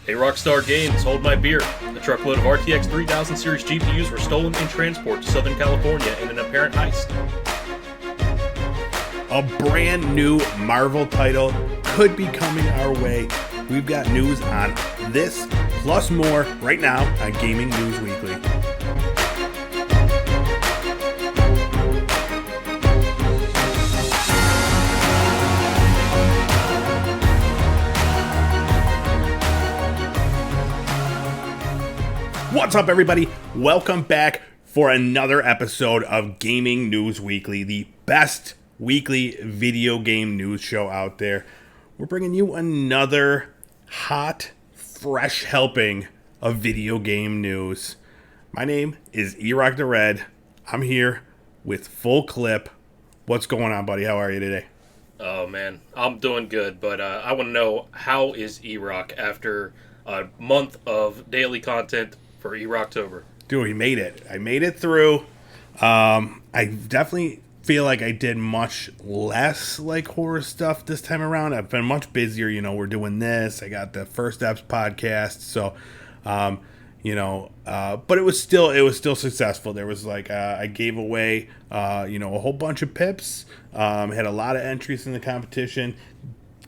Hey Rockstar Games, hold my beer. A truckload of RTX 3000 series GPUs were stolen in transport to Southern California in an apparent heist. A brand new Marvel title could be coming our way. We've got news on this, plus more, right now on Gaming News Weekly. What's up, everybody? Welcome back for another episode of Gaming News Weekly, the best weekly video game news show out there. We're bringing you another hot, fresh helping of video game news. My name is E-Rock the Red. I'm here with Full Clip. What's going on, buddy? How are you today? Oh man, I'm doing good, but I want to know, how is E-Rock after a month of daily content for E-Rocktober? Dude, we made it. I made it through. I definitely feel like I did much less like horror stuff this time around. I've been much busier. You know, we're doing this. I got the First Steps podcast. So, but it was still successful. There was like, I gave away, a whole bunch of pips. Had a lot of entries in the competition.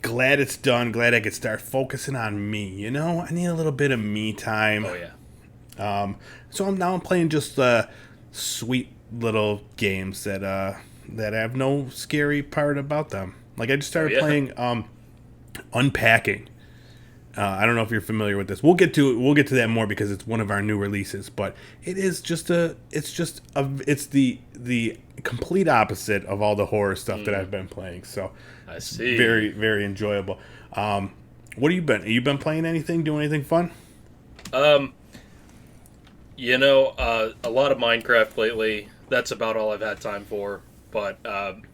Glad it's done. Glad I could start focusing on me. You know, I need a little bit of me time. Oh yeah. So I'm playing just sweet little games that have no scary part about them. Like I just started playing Unpacking. I don't know if you're familiar with this. We'll get to that more because it's one of our new releases. But it's the complete opposite of all the horror stuff that I've been playing. So I see. Very, very enjoyable. What have you been? Have you been playing anything? Doing anything fun? A lot of Minecraft lately. That's about all I've had time for. But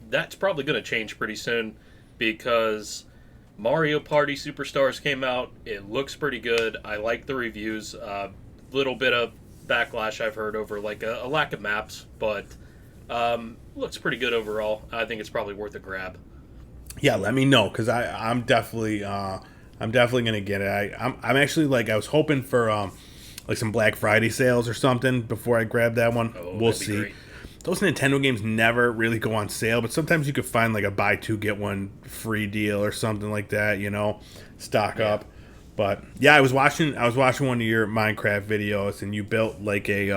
that's probably going to change pretty soon because Mario Party Superstars came out. It looks pretty good. I like the reviews. Little bit of backlash I've heard over like a lack of maps, but looks pretty good overall. I think it's probably worth a grab. Yeah, let me know because I'm definitely going to get it. I'm actually I was hoping for like some Black Friday sales or something before I grab that one. Oh, we'll see. Great. Those Nintendo games never really go on sale, but sometimes you could find like a buy two get one free deal or something like that. Stock up. But yeah, I was watching one of your Minecraft videos, and you built like a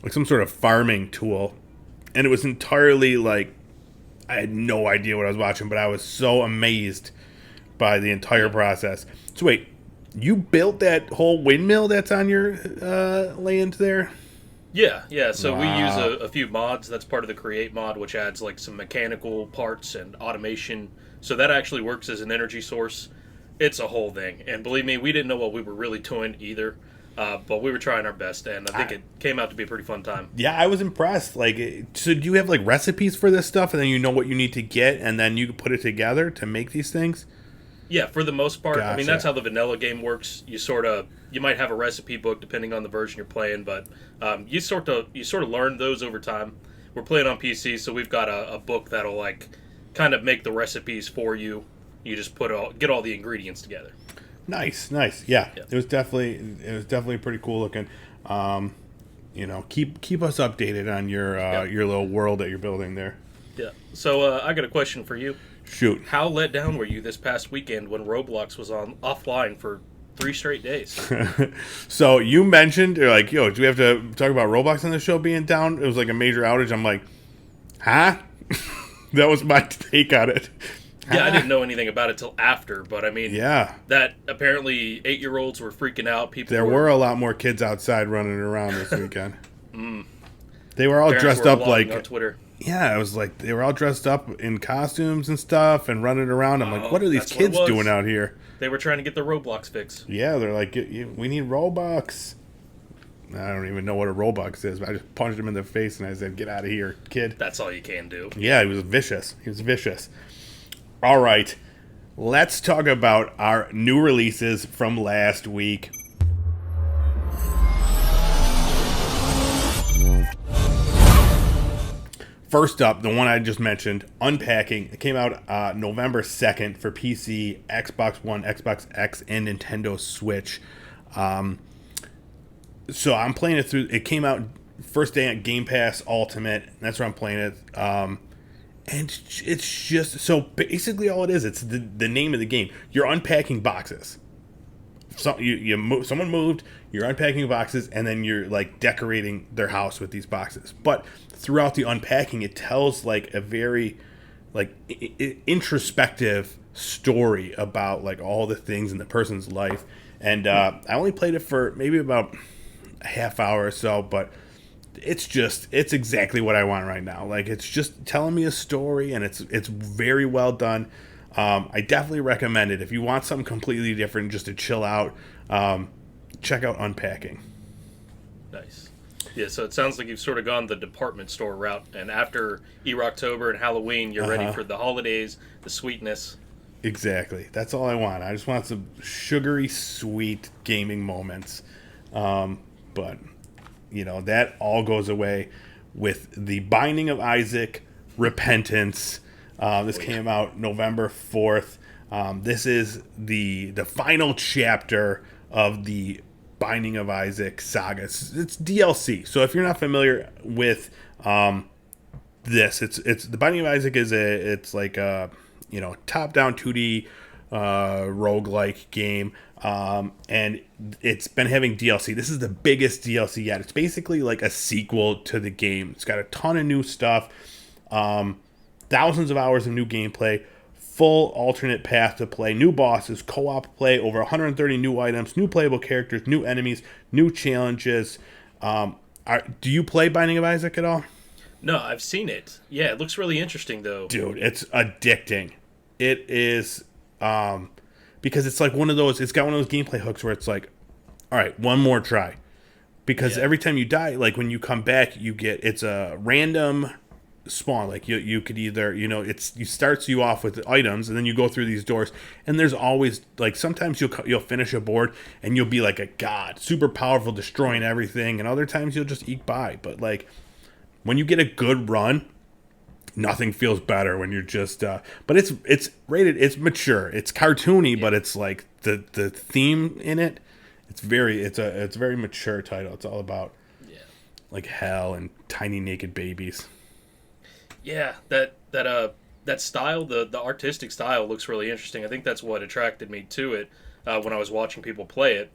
like some sort of farming tool, and it was entirely like I had no idea what I was watching, but I was so amazed by the entire process. So wait. You built that whole windmill that's on your land there? Yeah. So wow. We use a few mods. That's part of the Create mod, which adds like some mechanical parts and automation. So that actually works as an energy source. It's a whole thing. And believe me, we didn't know what we were really doing either. But we were trying our best, and I think it came out to be a pretty fun time. Yeah, I was impressed. So do you have like recipes for this stuff, and then you know what you need to get, and then you can put it together to make these things? Yeah, for the most part. Gotcha. I mean, that's how the vanilla game works. You might have a recipe book depending on the version you're playing, but you sort of learn those over time. We're playing on PC, so we've got a book that'll like kind of make the recipes for you. You just get all the ingredients together. Nice. Yeah. It was definitely pretty cool looking. Keep us updated on your little world that you're building there. Yeah. So I got a question for you. Shoot. How let down were you this past weekend when Roblox was offline for 3 straight days? So you mentioned, you're like, yo, do we have to talk about Roblox on the show being down? It was like a major outage. I'm like, huh? That was my take on it. Yeah, I didn't know anything about it till after, but I mean, that apparently 8-year-olds were freaking out. There were a lot more kids outside running around this weekend. They were all dressed up like on Twitter. Yeah, it was like they were all dressed up in costumes and stuff and running around. I'm like, what are these kids doing out here? They were trying to get the Roblox fix. Yeah, they're like, we need Robux. I don't even know what a Robux is, but I just punched him in the face and I said, get out of here, kid. That's all you can do. Yeah, he was vicious. All right, let's talk about our new releases from last week. First up, the one I just mentioned, Unpacking. It came out November 2nd for PC, Xbox One, Xbox X, and Nintendo Switch. So I'm playing it through. It came out first day at Game Pass Ultimate. That's where I'm playing it. And it's just so basically all it is. It's the name of the game. You're unpacking boxes. So someone moved. You're unpacking boxes, and then you're like decorating their house with these boxes. But throughout the unpacking, it tells like a very like introspective story about like all the things in the person's life. And I only played it for maybe about a half hour or so, but it's exactly what I want right now. Like, it's just telling me a story, and it's very well done. I definitely recommend it if you want something completely different, just to chill out. Check out Unpacking. Nice. Yeah, so it sounds like you've sort of gone the department store route, and after October and Halloween, you're ready for the holidays, the sweetness. Exactly. That's all I want. I just want some sugary, sweet gaming moments. But that all goes away with The Binding of Isaac: Repentance. This came out November 4th. This is the final chapter of the Binding of Isaac saga. It's DLC. So if you're not familiar with this, it's The Binding of Isaac it's like a top-down 2D roguelike game. And it's been having DLC. This is the biggest DLC yet. It's basically like a sequel to the game. It's got a ton of new stuff, thousands of hours of new gameplay, full alternate path to play, new bosses, co-op play, over 130 new items, new playable characters, new enemies, new challenges. Do you play Binding of Isaac at all? No, I've seen it. Yeah, it looks really interesting though. Dude, it's addicting. It is because it's like one of those, it's got one of those gameplay hooks where it's like, all right, one more try. Because every time you die, like when you come back, it's a random spawn. Like you could either, it starts you off with items, and then you go through these doors, and there's always like, sometimes you'll finish a board and you'll be like a god, super powerful, destroying everything, and other times you'll just eke by. But like when you get a good run, nothing feels better when you're just but it's rated, it's mature, it's cartoony, but it's like the theme in it, it's a very mature title. It's all about like hell and tiny naked babies. Yeah, that style, the artistic style looks really interesting. I think that's what attracted me to it when I was watching people play it.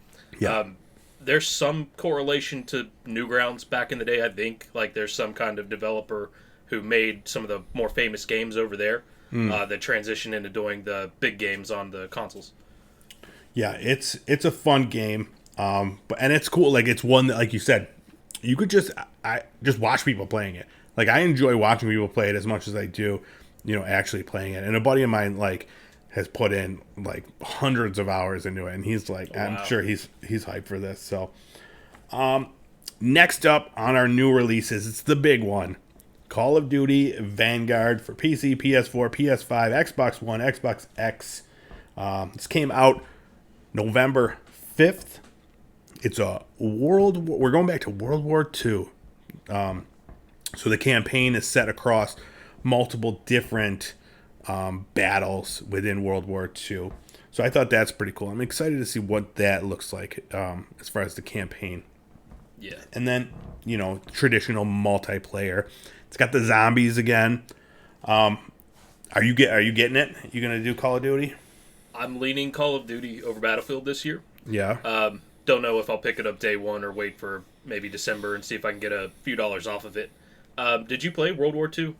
There's some correlation to Newgrounds back in the day, I think. Like, there's some kind of developer who made some of the more famous games over there that transitioned into doing the big games on the consoles. Yeah, it's a fun game, and it's cool. Like, it's one that, like you said, you could just watch people playing it. Like, I enjoy watching people play it as much as I do, actually playing it. And a buddy of mine has put in like hundreds of hours into it, and he's like, I'm sure he's hyped for this. So, next up on our new releases, it's the big one. Call of Duty Vanguard for PC, PS4, PS5, Xbox One, Xbox X. This came out November 5th. It's we're going back to World War II. So the campaign is set across multiple different battles within World War II. So I thought that's pretty cool. I'm excited to see what that looks like as far as the campaign. Yeah. And then, traditional multiplayer. It's got the zombies again. Are you getting it? You gonna do Call of Duty? I'm leaning Call of Duty over Battlefield this year. Yeah. Don't know if I'll pick it up day one or wait for maybe December and see if I can get a few dollars off of it. Did you play World War II?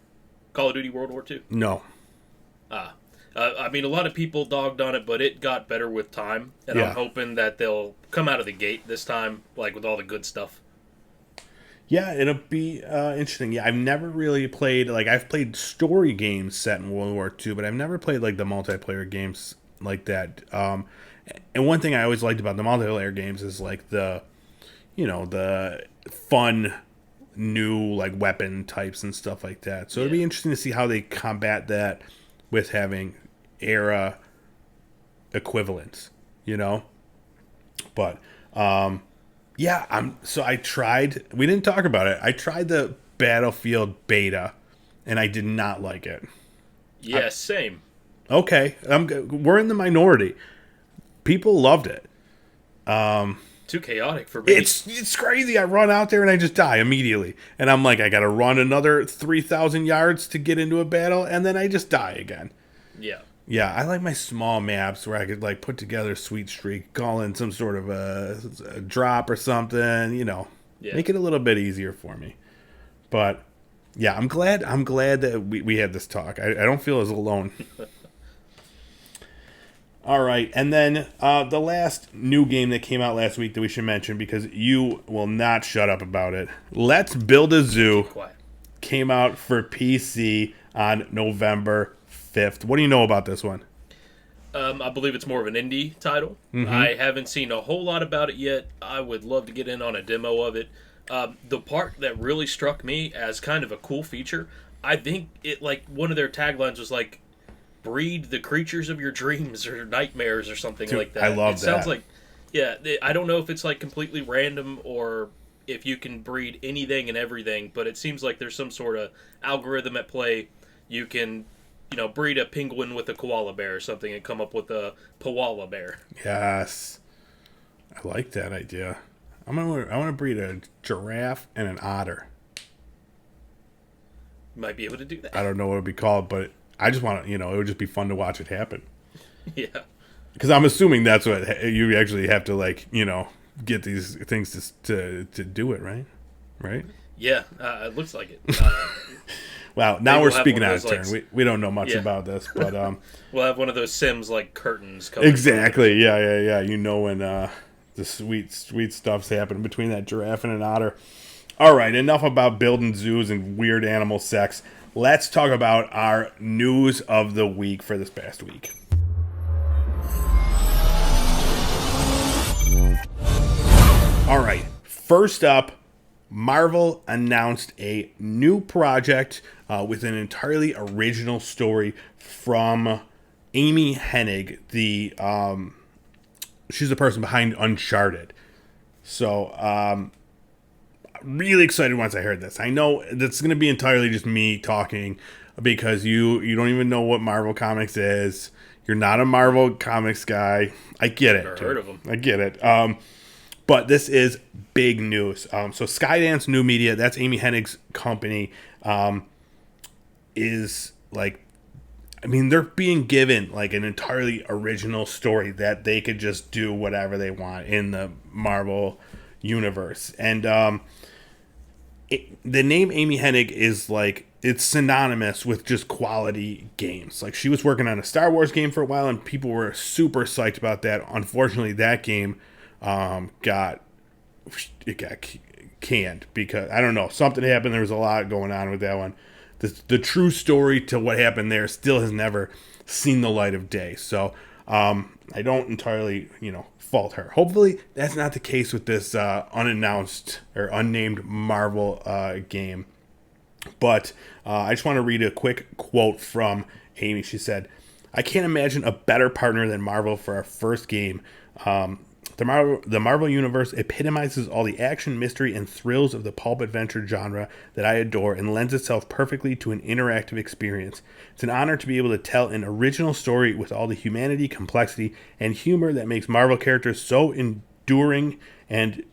Call of Duty World War II? No. I mean, a lot of people dogged on it, but it got better with time, and I'm hoping that they'll come out of the gate this time, like with all the good stuff. Yeah, it'll be interesting. Yeah, I've never really played, like, I've played story games set in World War II, but I've never played, like, the multiplayer games like that. And one thing I always liked about the multiplayer games is, like, the fun new, like, weapon types and stuff like that. So it'll be interesting to see how they combat that with having era equivalents, But, I tried, we didn't talk about it. I tried the Battlefield beta, and I did not like it. Yeah, same. Okay, we're in the minority. People loved it. Too chaotic for me. It's crazy. I run out there and I just die immediately, and I'm like, I got to run another 3,000 yards to get into a battle, and then I just die again. Yeah. Yeah, I like my small maps where I could like put together Sweet Streak, call in some sort of a drop or something, make it a little bit easier for me. But yeah, I'm glad that we had this talk. I don't feel as alone. All right, and then the last new game that came out last week that we should mention, because you will not shut up about it. Let's Build a Zoo came out for PC on November 5th. What do you know about this one? I believe it's more of an indie title. Mm-hmm. I haven't seen a whole lot about it yet. I would love to get in on a demo of it. The part that really struck me as kind of a cool feature, I think it, like, one of their taglines was like, breed the creatures of your dreams or nightmares or something like that. I love that. It sounds like, yeah, I don't know if it's like completely random or if you can breed anything and everything, but it seems like there's some sort of algorithm at play. You can, breed a penguin with a koala bear or something and come up with a koala bear. Yes. I like that idea. I want to breed a giraffe and an otter. You might be able to do that. I don't know what it would be called, but I just want to, it would just be fun to watch it happen. Yeah. Because I'm assuming that's what you actually have to, like, get these things to do it, right? Right? Yeah, it looks like it. Wow, now we're speaking out of turn. We don't know much about this, but we'll have one of those Sims like curtains coming. Exactly. Yeah. When the sweet stuff's happening between that giraffe and an otter. All right, enough about building zoos and weird animal sex. Let's talk about our news of the week for this past week. All right, first up, Marvel announced a new project with an entirely original story from Amy Hennig. She's the person behind Uncharted. So, really excited once I heard this. I know that's going to be entirely just me talking because you don't even know what Marvel Comics is. You're not a Marvel Comics guy. I get it. Never heard of them. I get it. But this is big news. So Skydance New Media, that's Amy Hennig's company, is like, they're being given like an entirely original story that they could just do whatever they want in the Marvel universe. And the name Amy Hennig is like, it's synonymous with just quality games. Like, she was working on a Star Wars game for a while and people were super psyched about that. Unfortunately, that game got canned because, I don't know, something happened. There was a lot going on with that one. The true story to what happened there still has never seen the light of day. So I don't entirely, fault her. Hopefully that's not the case with this unannounced or unnamed Marvel game. But I just want to read a quick quote from Amy. She said, "I can't imagine a better partner than Marvel for our first game. The Marvel Universe epitomizes all the action, mystery, and thrills of the pulp adventure genre that I adore and lends itself perfectly to an interactive experience. It's an honor to be able to tell an original story with all the humanity, complexity, and humor that makes Marvel characters so enduring and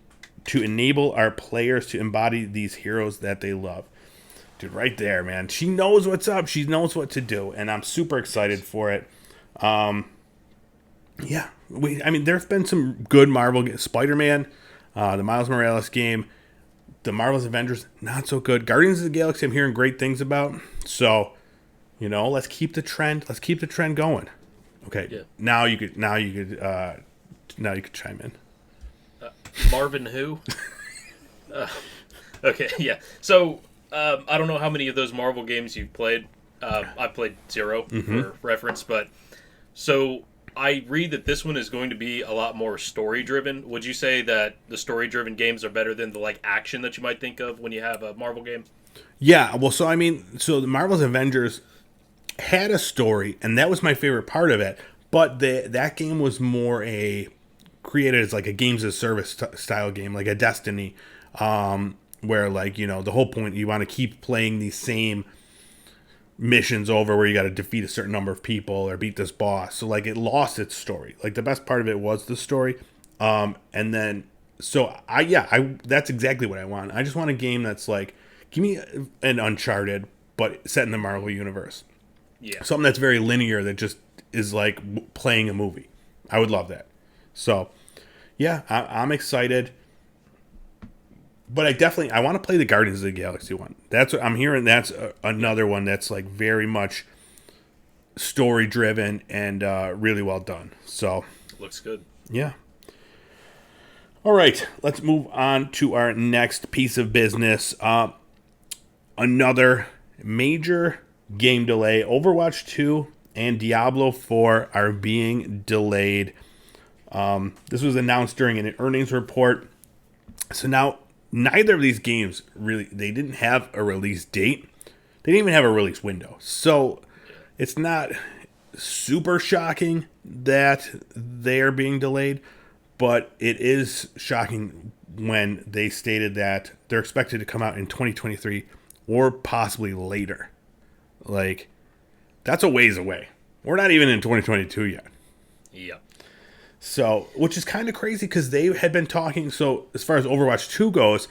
to enable our players to embody these heroes that they love." Dude, right there, man. She knows what's up. She knows what to do, and I'm super excited for it. Yeah, there's been some good Marvel games. Spider-Man, the Miles Morales game, the Marvel's Avengers, not so good. Guardians of the Galaxy, I'm hearing great things about. So, let's keep the trend. Let's keep the trend going. Okay, yeah. Now you could chime in. Marvin who? Okay, yeah. So I don't know how many of those Marvel games you've played. I played 0 for reference, but so. I read that this one is going to be a lot more story-driven. Would you say that the story-driven games are better than the action that you might think of when you have a Marvel game? Yeah, well, so the Marvel's Avengers had a story, and that was my favorite part of it. But that game was more created as like a games as service style game, like a Destiny, where the whole point you want to keep playing these same missions over where you got to defeat a certain number of people or beat this boss. So like it lost its story. Like the best part of it was the story. And then so I that's exactly what I want. I just want a game that's like, give me an Uncharted but set in the Marvel universe. Yeah. Something that's very linear that just is like playing a movie. I would love that. So yeah, I'm excited. But I want to play the Guardians of the Galaxy one. That's what I'm hearing. That's another one that's like very much story driven and really well done. So Looks good. yeah. All right, let's move on to our next piece of business. Another major game delay. Overwatch 2 and Diablo 4 are being delayed. This was announced during an earnings report. So now, neither of these games they didn't have a release date. They didn't even have a release window. So it's not super shocking that they are being delayed, but it is shocking when they stated that they're expected to come out in 2023 or possibly later. Like, that's a ways away. We're not even in 2022 yet. Yeah. So, which is kind of crazy because they had been talking. So, as far as Overwatch 2 goes,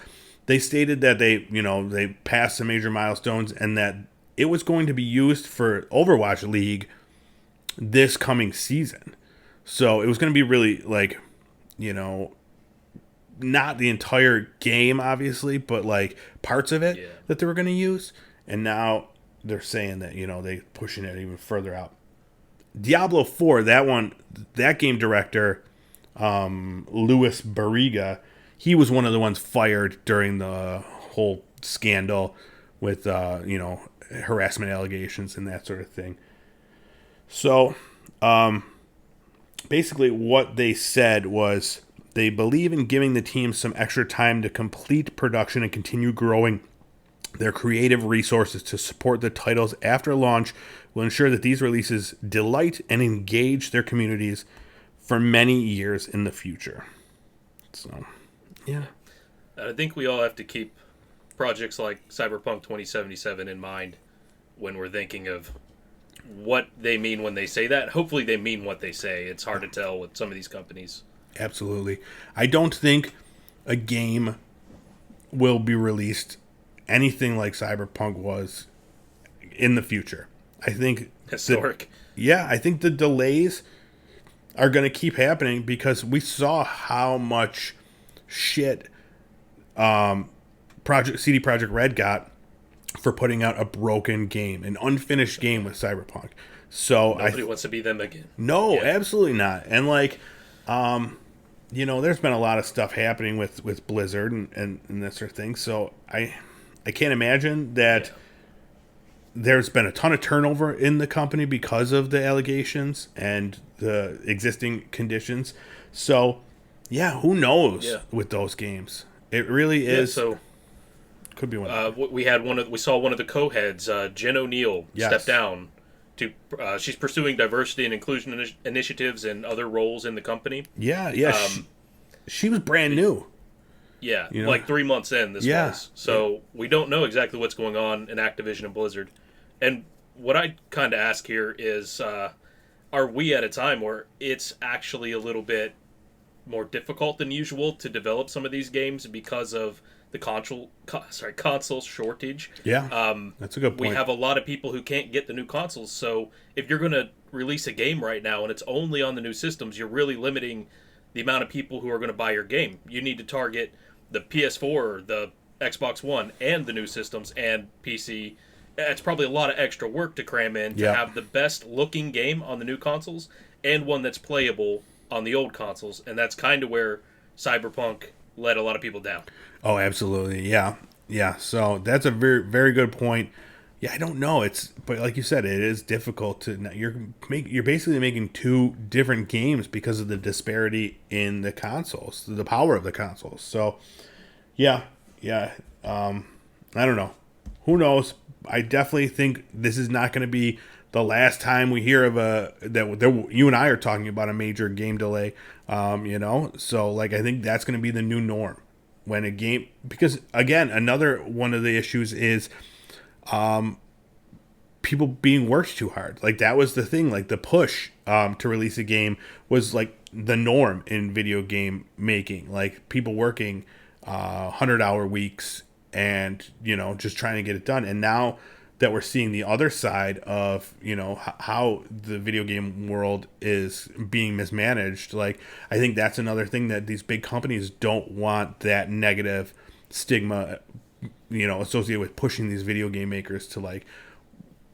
they stated that they passed some major milestones and that it was going to be used for Overwatch League this coming season. So, it was going to be really like, not the entire game, obviously, but like parts of it that they were going to use. And now they're saying that, they pushing it even further out. Diablo 4, that game director, Louis Barriga, he was one of the ones fired during the whole scandal with, harassment allegations and that sort of thing. So, basically what they said was they believe in giving the team some extra time to complete production and continue growing their creative resources to support the titles after launch will ensure that these releases delight and engage their communities for many years in the future. So, yeah. I think we all have to keep projects like Cyberpunk 2077 in mind when we're thinking of what they mean when they say that. Hopefully they mean what they say. It's hard to tell with some of these companies. Absolutely. I don't think a game will be released anything like Cyberpunk was in the future. I think historic. I think the delays are going to keep happening because we saw how much shit CD Projekt Red got for putting out a broken game, an unfinished game with Cyberpunk. So nobody wants to be them again. No, absolutely not. And like, there's been a lot of stuff happening with Blizzard and that sort of thing. So I can't imagine that there's been a ton of turnover in the company because of the allegations and the existing conditions. So, who knows with those games? It really is. So could be one. We saw one of the co-heads, Jen O'Neill, step down. She's pursuing diversity and inclusion initiatives and other roles in the company. She was brand new. Yeah, like 3 months in this was. So we don't know exactly what's going on in Activision and Blizzard. And what I kind of ask here is, are we at a time where it's actually a little bit more difficult than usual to develop some of these games because of the console shortage? That's a good point. We have a lot of people who can't get the new consoles. So if you're going to release a game right now and it's only on the new systems, you're really limiting the amount of people who are going to buy your game. You need to target the PS4, the Xbox One, and the new systems and PC. It's probably a lot of extra work to cram in to have the best looking game on the new consoles and one that's playable on the old consoles. And that's kind of where Cyberpunk let a lot of people down. Oh, absolutely. Yeah. So that's a very, very good point. Yeah, I don't know. But like you said, it is difficult to. You're basically making two different games because of the disparity in the consoles, the power of the consoles. So, yeah. I don't know. Who knows? I definitely think this is not going to be the last time we hear of you and I are talking about a major game delay. So like I think that's going to be the new norm when a game, because again, another one of the issues is people being worked too hard. Like that was the thing. Like the push to release a game was like the norm in video game making. Like people working 100-hour weeks and just trying to get it done. And now that we're seeing the other side of how the video game world is being mismanaged, like I think that's another thing that these big companies don't want, that negative stigma associated with pushing these video game makers to like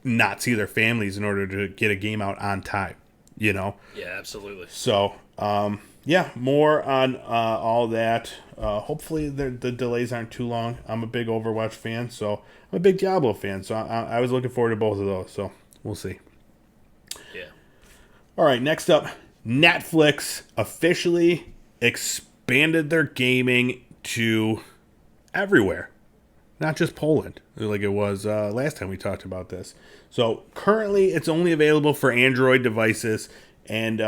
not see their families in order to get a game out on time. Yeah, absolutely. So more on all that. Hopefully the delays aren't too long. I'm a big Overwatch fan, so I'm a big Diablo fan, so I was looking forward to both of those, so we'll see. Yeah. All right, next up, Netflix officially expanded their gaming to everywhere, not just Poland, like it was last time we talked about this. So currently it's only available for Android devices, and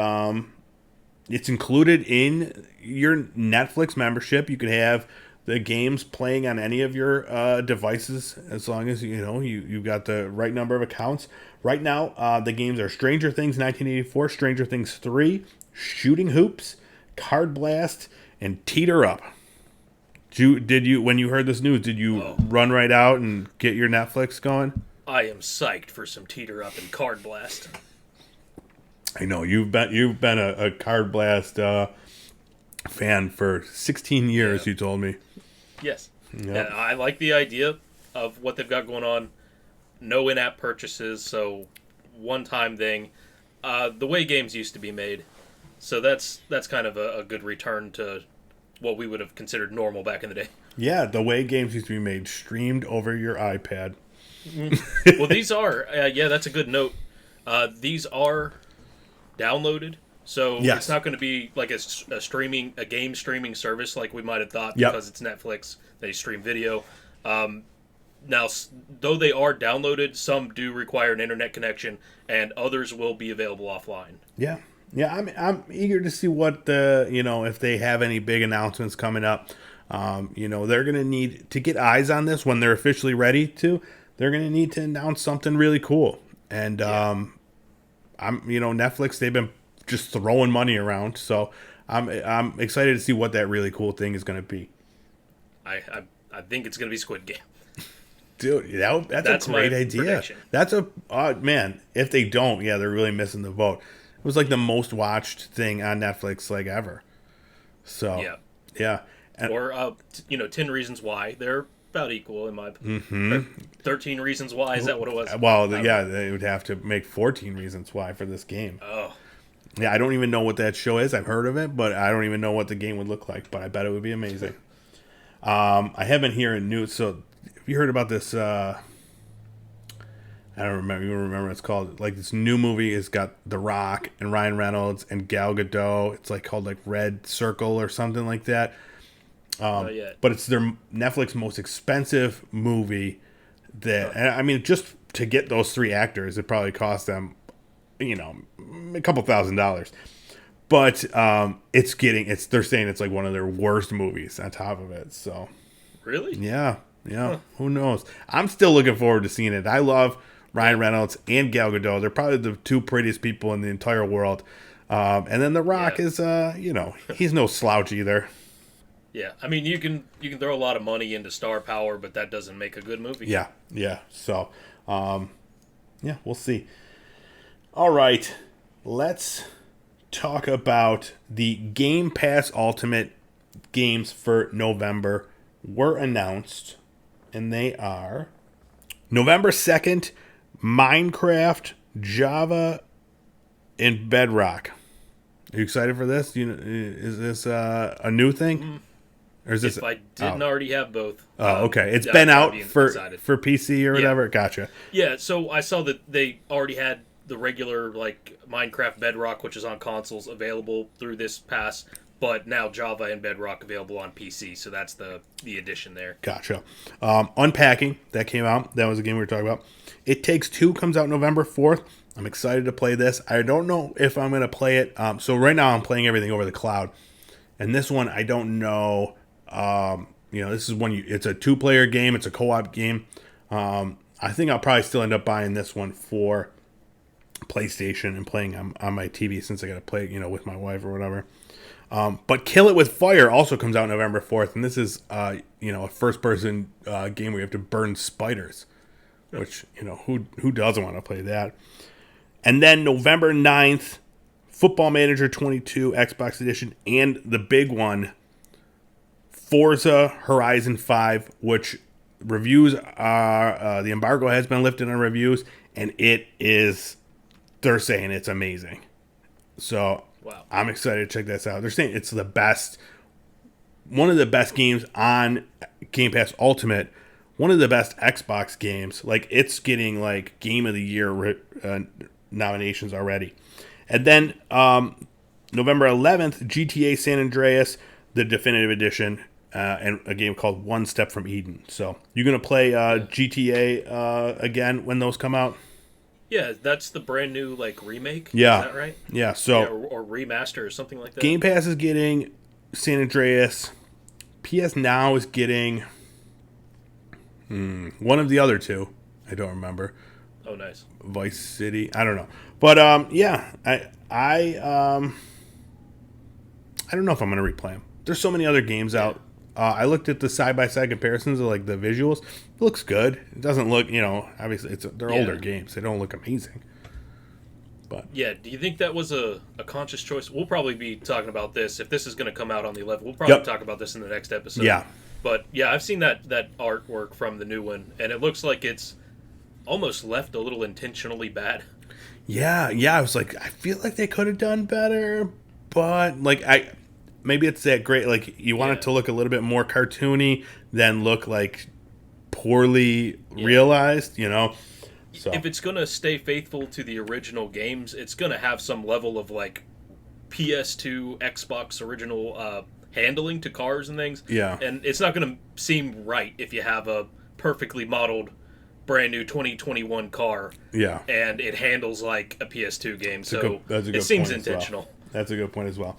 it's included in your Netflix membership. You could have the games playing on any of your devices as long as you've got the right number of accounts. Right now, the games are Stranger Things 1984, Stranger Things 3, Shooting Hoops, Card Blast, and Teeter Up. Did you when you heard this news, did you run right out and get your Netflix going? I am psyched for some Teeter Up and Card Blast. I know you've been a Card Blast fan for 16 years. Yeah. You told me. Yes. Yep. I like the idea of what they've got going on. No in-app purchases, so one-time thing. The way games used to be made, so that's kind of a good return to what we would have considered normal back in the day. Yeah, the way games used to be made, streamed over your iPad. Well, these are that's a good note. These are downloaded, so yes. It's not going to be like a game streaming service like we might have thought, yep. because it's Netflix, they stream video. Now, though they are downloaded, some do require an internet connection, and others will be available offline. Yeah, I'm eager to see what if they have any big announcements coming up. They're going to need to get eyes on this when they're officially ready to. They're going to need to announce something really cool, and Netflix, they've been just throwing money around, so I'm excited to see what that really cool thing is going to be. I think it's going to be Squid Game. Dude, that's a great idea. Prediction. That's man. If they don't, they're really missing the boat. It was like the most watched thing on Netflix like ever. So yeah. And, or 10 Reasons Why. They're about equal in my opinion. 13 Reasons Why, is that what it was? Well, they would have to make 14 Reasons Why for this game. Oh. Yeah, I don't even know what that show is. I've heard of it, but I don't even know what the game would look like, but I bet it would be amazing. I have been hearing news, so have you heard about this I don't remember. You remember what it's called? Like this new movie has got The Rock and Ryan Reynolds and Gal Gadot. It's like called like Red Circle or something like that. But it's their Netflix most expensive movie. And I mean, just to get those three actors, it probably cost them, a couple $1,000s. But they're saying it's like one of their worst movies on top of it. So really, yeah. Who knows? I'm still looking forward to seeing it. I love Ryan Reynolds and Gal Gadot. They're probably the two prettiest people in the entire world. And then The Rock is, he's no slouch either. Yeah, I mean, you can throw a lot of money into star power, but that doesn't make a good movie. Yeah. So, we'll see. All right, let's talk about the Game Pass Ultimate games for November were announced, and they are November 2nd, Minecraft, Java, and Bedrock. Are you excited for this? Is this a new thing? Mm-hmm. Or is this? If I didn't already have both. Oh, okay. It's been out for PC or whatever. Yeah. Gotcha. Yeah, so I saw that they already had the regular like Minecraft Bedrock, which is on consoles, available through this pass, but now Java and Bedrock available on PC. So that's the addition there. Gotcha. Unpacking, that came out. That was the game we were talking about. It Takes Two comes out November 4th. I'm excited to play this. I don't know if I'm going to play it. So right now I'm playing everything over the cloud. And this one, I don't know. This is it's a 2-player game. It's a co-op game. I think I'll probably still end up buying this one for PlayStation and playing on my TV since I got to play, with my wife or whatever. But Kill It With Fire also comes out November 4th, and this is, a first-person game where you have to burn spiders, which, who doesn't want to play that? And then November 9th, Football Manager 22 Xbox Edition, and the big one, Forza Horizon 5, which reviews are, the embargo has been lifted on reviews, and they're saying it's amazing. So Wow. I'm excited to check this out. They're saying it's one of the best games on Game Pass Ultimate, one of the best Xbox games. Like, it's getting like Game of the Year nominations already. And then November 11th, GTA San Andreas, the definitive edition, and a game called One Step from Eden. So you gonna play GTA again when those come out? Yeah, that's the brand new remake. Yeah, is that right? Yeah. So or remaster or something like that. Game Pass is getting San Andreas. PS Now is getting one of the other two. I don't remember. Oh, nice. Vice City. I don't know, but yeah, I don't know if I'm gonna replay them. There's so many other games out. I looked at the side-by-side comparisons of the visuals. It looks good. It doesn't look, obviously they're older games. They don't look amazing. But yeah, do you think that was a conscious choice? We'll probably be talking about this. If this is going to come out on the 11th, we'll probably talk about this in the next episode. Yeah. But yeah, I've seen that artwork from the new one, and it looks like it's almost left a little intentionally bad. Yeah. I was like, I feel like they could have done better, but maybe it's that great. You want it to look a little bit more cartoony than look poorly realized, So. If it's going to stay faithful to the original games, it's going to have some level of PS2, Xbox original handling to cars and things. Yeah. And it's not going to seem right if you have a perfectly modeled brand new 2021 car. Yeah. And it handles like a PS2 game. That's a good it seems point intentional. Well. That's a good point as well.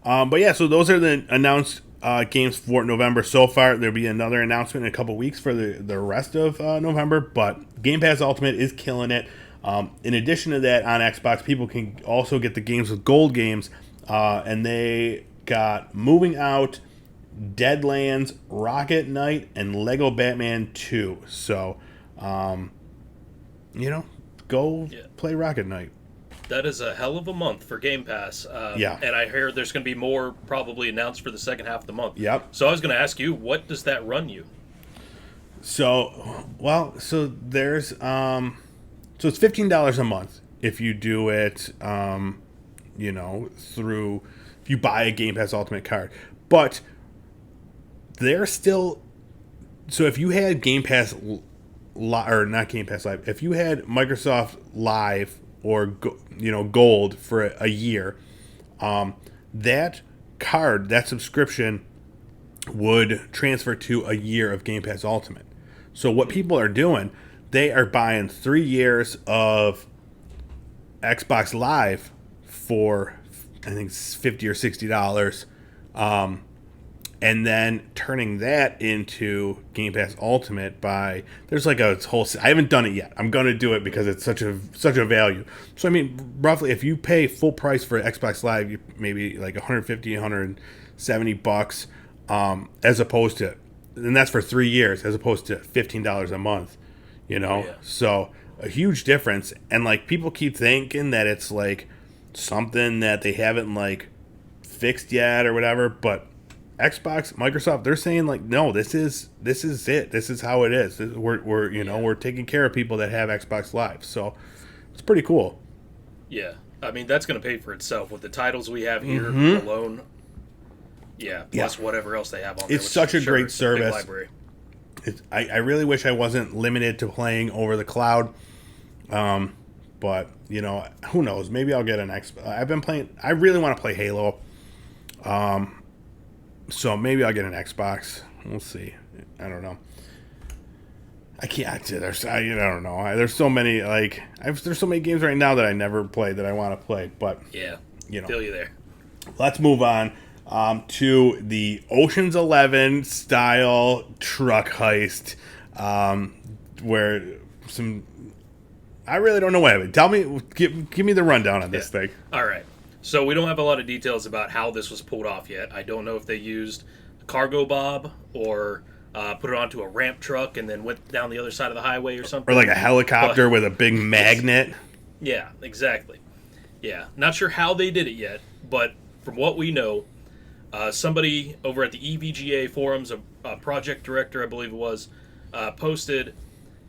But yeah, so those are the announced games for November so far. There'll be another announcement in a couple weeks for the rest of November, but Game Pass Ultimate is killing it. In addition to that, on Xbox, people can also get the games with gold games, and they got Moving Out, Deadlands, Rocket Knight, and Lego Batman 2. So, go play Rocket Knight. That is a hell of a month for Game Pass. And I hear there's going to be more probably announced for the second half of the month. Yep. So I was going to ask you, what does that run you? So there's so it's $15 a month if you do it, through if you buy a Game Pass Ultimate card. But they're still, so if you had Game Pass or not Game Pass Live, if you had Microsoft Live or Gold for a year, that card, that subscription would transfer to a year of Game Pass Ultimate. So what people are doing, they are buying 3 years of Xbox Live for I think it's $50 or $60, and then turning that into Game Pass Ultimate by there's a whole. I haven't done it yet. I'm gonna do it because it's such a value. So I mean, roughly, if you pay full price for Xbox Live, you maybe $150, $170, as opposed to, and that's for 3 years, as opposed to $15 a month. So a huge difference, and people keep thinking that it's something that they haven't fixed yet or whatever, but Xbox, Microsoft, they're saying no, this is it. This is how it is. We're taking care of people that have Xbox Live. So it's pretty cool. Yeah. I mean, that's going to pay for itself with the titles we have here alone. Yeah, plus whatever else they have on there. It's such a great service. Library. I really wish I wasn't limited to playing over the cloud. But, who knows? Maybe I'll get an Xbox. I've been playing. I really want to play Halo. So maybe I'll get an Xbox. We'll see. I don't know. I can't. I don't know. There's so many there's so many games right now that I never played that I want to play. But yeah, feel you there. Let's move on to the Ocean's 11 style truck heist, where some. I really don't know what happened. Tell me, give me the rundown on this thing. All right. So we don't have a lot of details about how this was pulled off yet. I don't know if they used a cargo bob or put it onto a ramp truck and then went down the other side of the highway or something. Or like a helicopter with a big magnet. Yeah, exactly. Yeah, not sure how they did it yet, but from what we know, somebody over at the EVGA forums, a project director, I believe it was, posted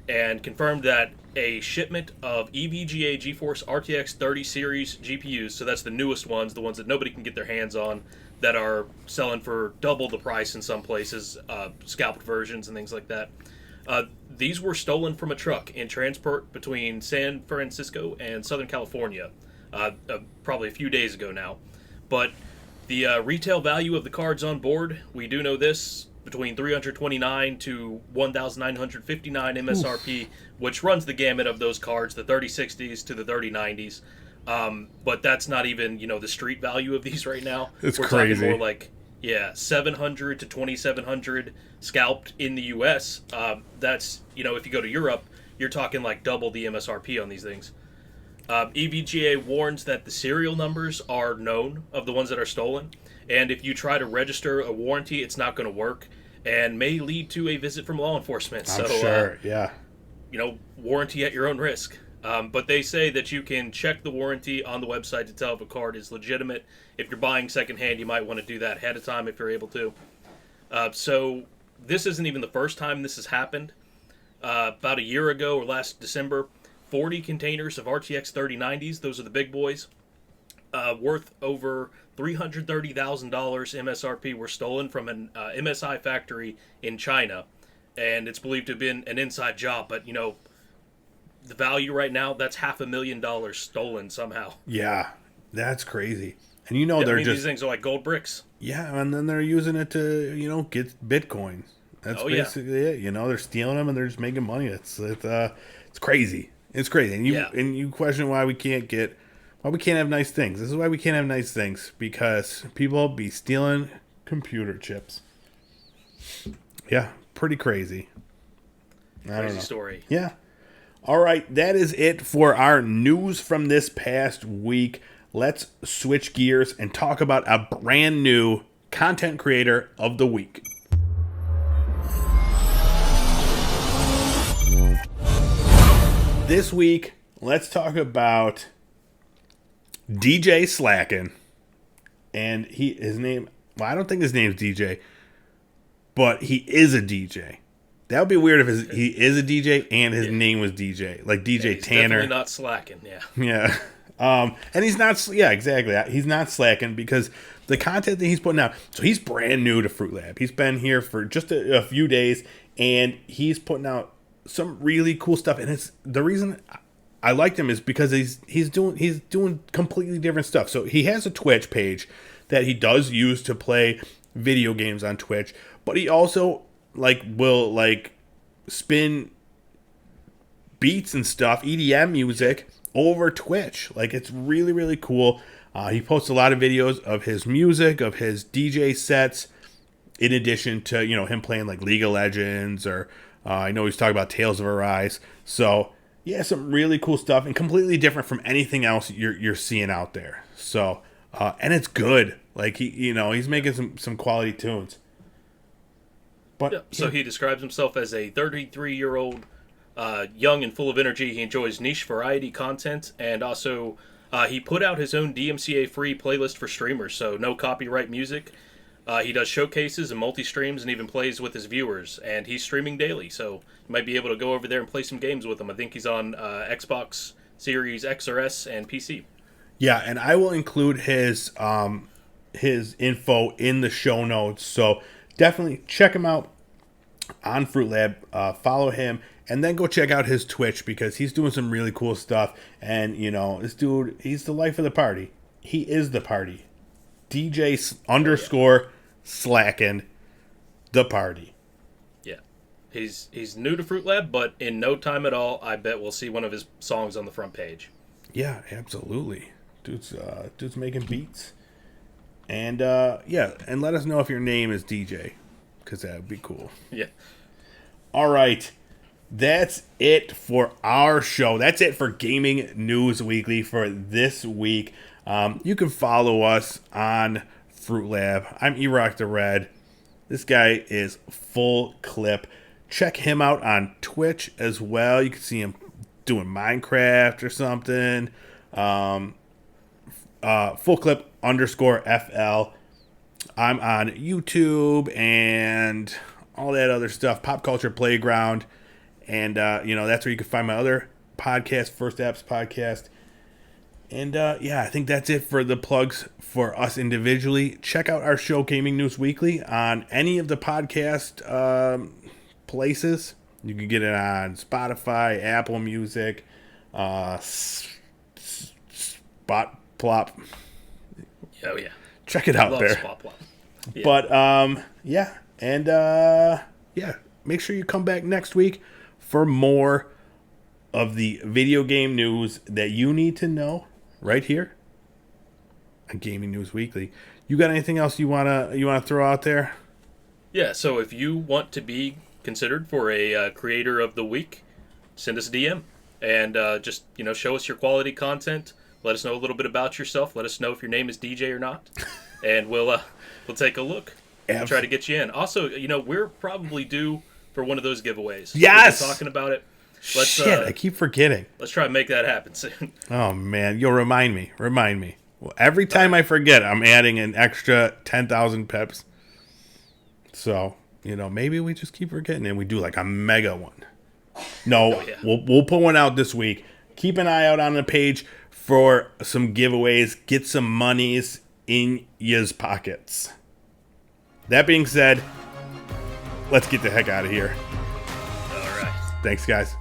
and confirmed that a shipment of EVGA GeForce RTX 30 series GPUs, so that's the newest ones, the ones that nobody can get their hands on, that are selling for double the price in some places, scalped versions and things like that. These were stolen from a truck in transport between San Francisco and Southern California, probably a few days ago now. But the retail value of the cards on board, we do know this, between $329 to $1,959 MSRP, which runs the gamut of those cards, the 3060s to the 3090s. But that's not even, the street value of these right now. It's We're crazy. talking more like, 700 to 2,700 scalped in the U.S. That's, if you go to Europe, you're talking like double the MSRP on these things. EVGA warns that the serial numbers are known of the ones that are stolen, and if you try to register a warranty, it's not going to work and may lead to a visit from law enforcement. I'm sure, yeah. Warranty at your own risk. But they say that you can check the warranty on the website to tell if a card is legitimate. If you're buying secondhand, you might want to do that ahead of time if you're able to. So this isn't even the first time this has happened. About a year ago or last December, 40 containers of RTX 3090s, those are the big boys, worth over $330,000 MSRP were stolen from an MSI factory in China. And it's believed to have been an inside job, but, the value right now, that's $500,000 stolen somehow. Yeah, that's crazy. And they're just... These things are like gold bricks. Yeah, and then they're using it to, get Bitcoin. That's basically it. They're stealing them and they're just making money. It's crazy. It's crazy. And you question why we can't have nice things. This is why we can't have nice things, because people be stealing computer chips. Yeah, pretty crazy. Crazy story. Yeah. All right, that is it for our news from this past week. Let's switch gears and talk about a brand new content creator of the week. This week, let's talk about DJ Slackin'. And his name, well, I don't think his name's DJ, but he is a DJ. That would be weird if he is a DJ and his name was DJ, like DJ he's Tanner. Definitely not slacking. Yeah. And he's not. Yeah, exactly. He's not slacking because the content that he's putting out. So he's brand new to Fruit Lab. He's been here for just a few days, and he's putting out some really cool stuff. And it's the reason I liked him is because he's doing completely different stuff. So he has a Twitch page that he does use to play video games on Twitch, but he also will spin beats and stuff, EDM music, over Twitch. It's really, really cool. He posts a lot of videos of his music, of his DJ sets, in addition to, him playing League of Legends, or I know he's talking about Tales of Arise. So yeah, some really cool stuff and completely different from anything else you're seeing out there. So and it's good. He's making some quality tunes. But so he describes himself as a 33-year-old, young and full of energy. He enjoys niche variety content, and also he put out his own DMCA-free playlist for streamers, so no copyright music. He does showcases and multi-streams and even plays with his viewers, and he's streaming daily, so you might be able to go over there and play some games with him. I think he's on Xbox Series X or S and PC. Yeah, and I will include his info in the show notes, so definitely check him out on Fruit Lab. Follow him, and then go check out his Twitch, because he's doing some really cool stuff. And this dude, he's the life of the party. He is the party. DJ _ Slackin' the party. Yeah, he's new to Fruit Lab, but in no time at all, I bet we'll see one of his songs on the front page. Yeah, absolutely. Dude's making beats. And and let us know if your name is DJ, because that would be cool. Yeah. All right. That's it for our show. That's it for Gaming News Weekly for this week. You can follow us on Fruit Lab. I'm Erock the Red. This guy is full clip. Check him out on Twitch as well. You can see him doing Minecraft or something. Full clip _FL. I'm on YouTube and all that other stuff. Pop Culture Playground. And, that's where you can find my other podcast, First Apps Podcast. And, I think that's it for the plugs for us individually. Check out our show, Gaming News Weekly, on any of the podcast places. You can get it on Spotify, Apple Music, Spot Plop. Oh, yeah. Check it out Love there. Spot Plop. Yeah. But, make sure you come back next week for more of the video game news that you need to know right here on Gaming News Weekly. You got anything else you wanna throw out there? Yeah, so if you want to be considered for a Creator of the Week, send us a DM and just show us your quality content. Let us know a little bit about yourself. Let us know if your name is DJ or not, and we'll take a look and try to get you in. Also, we're probably due for one of those giveaways. Yes, we've been talking about it. I keep forgetting. Let's try and make that happen soon. Oh man, you'll remind me. Well, every time I forget, I'm adding an extra 10,000 pips. So maybe we just keep forgetting and we do like a mega one. No, we'll put one out this week. Keep an eye out on the page for some giveaways. Get some monies in your pockets. That being said, let's get the heck out of here. All right. Thanks, guys.